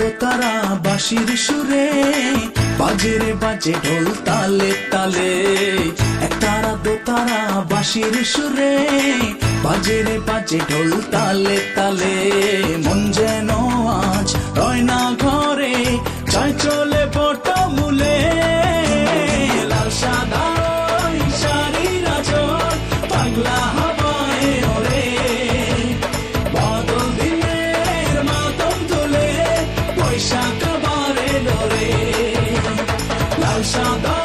দোতারা বাঁশির সুরে বাজে রে বাজে ঢোল তালে তালে। একতারা দোতারা বাঁশির সুরে বাজে রে বাজে ঢোল তালে তালে। মন যেন আজ রয় না ঘরে, চাই চলে পটমূলে। লাল সাদা শাড়ির আঁচল পাগলা হাওয়ায় ওড়ে, বাদল দিনের মাতম তুলে বৈশাখ আবার এলো রে। লাল সাদা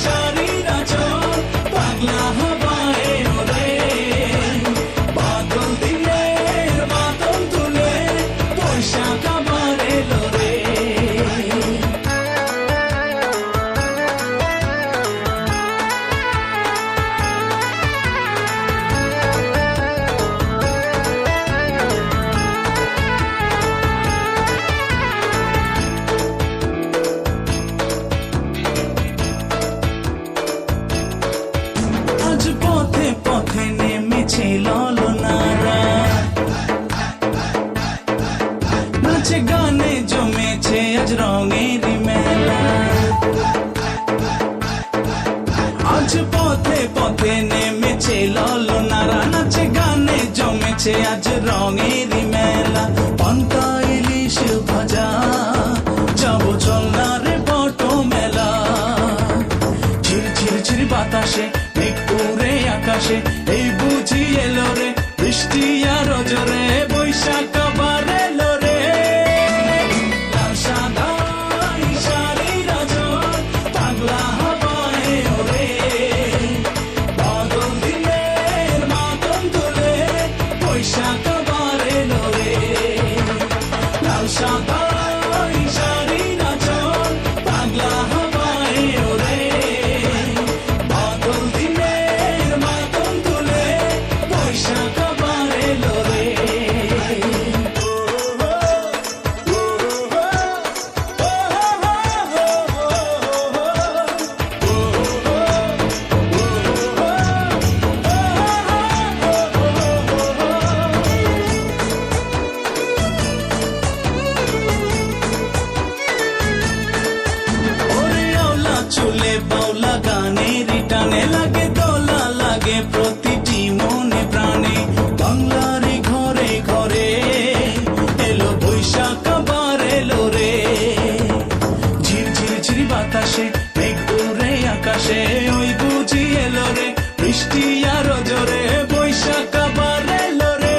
শাড়ির আঁচল পাগলা হাওয়ায় ওড়ে, বাদল দিনের মাতম তুলে বৈশাখ আবার এলো রে। আজ পথে পথে নেমেছে ললনারা, নাচে গানে জমেছে আজ রঙের মেলা। আজ পথে পথে নেমেছে ললনারা, নাচে গানে জমেছে আজ রঙের মেলা। পান্তা ইলিশ ভাজা যাবো চল না রে বট মেলা। ঝিরঝির বাতাসে মেঘ উড়ে আকাশে, এই বুঝি এলো রে বৃষ্টি আর জোরে বৈশাখ আবার এলো রে। লাল সাদা শাড়ির আঁচল পাগলা হাওয়ায় ওড়ে, বাদল দিনের মাতম তুলে বৈশাখ আবার এলো রে। লাল সাদা শাড়ির আঁচল পাগলা হাওয়ায় ওড়ে, বাদল দিনের মাতম তুলে বৈশাখ আবার এলো রে। ওরে আওলা চুলে বাউলা গানের টানে লাগে দোলা লাগে প্রতিটি মনে প্রাণে। বাংলার ঘরে ঘরে এলো বৈশাখ আবার এলো রে। ঝিরঝির বাতাসে মেঘ উড়ে আকাশে, ওই বুঝি এলো রে বৃষ্টি আর জোরে বৈশাখ আবার এলো রে।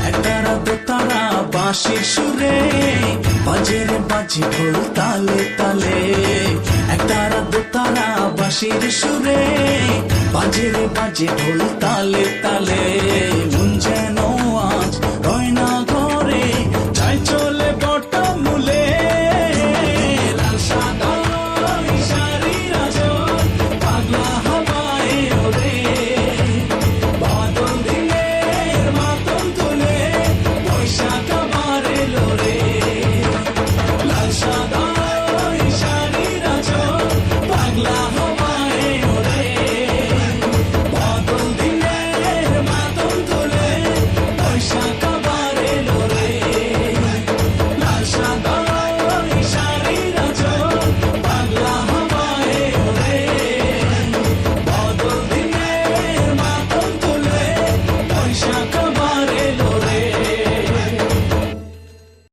একতারা দোতারা বাঁশির সুরে বাজে রে বাজে ঢোল তালে তালে। একতারা দোতারা বাঁশির সুরে বাজে রে বাজে ঢোল তালে তালে। মন যেন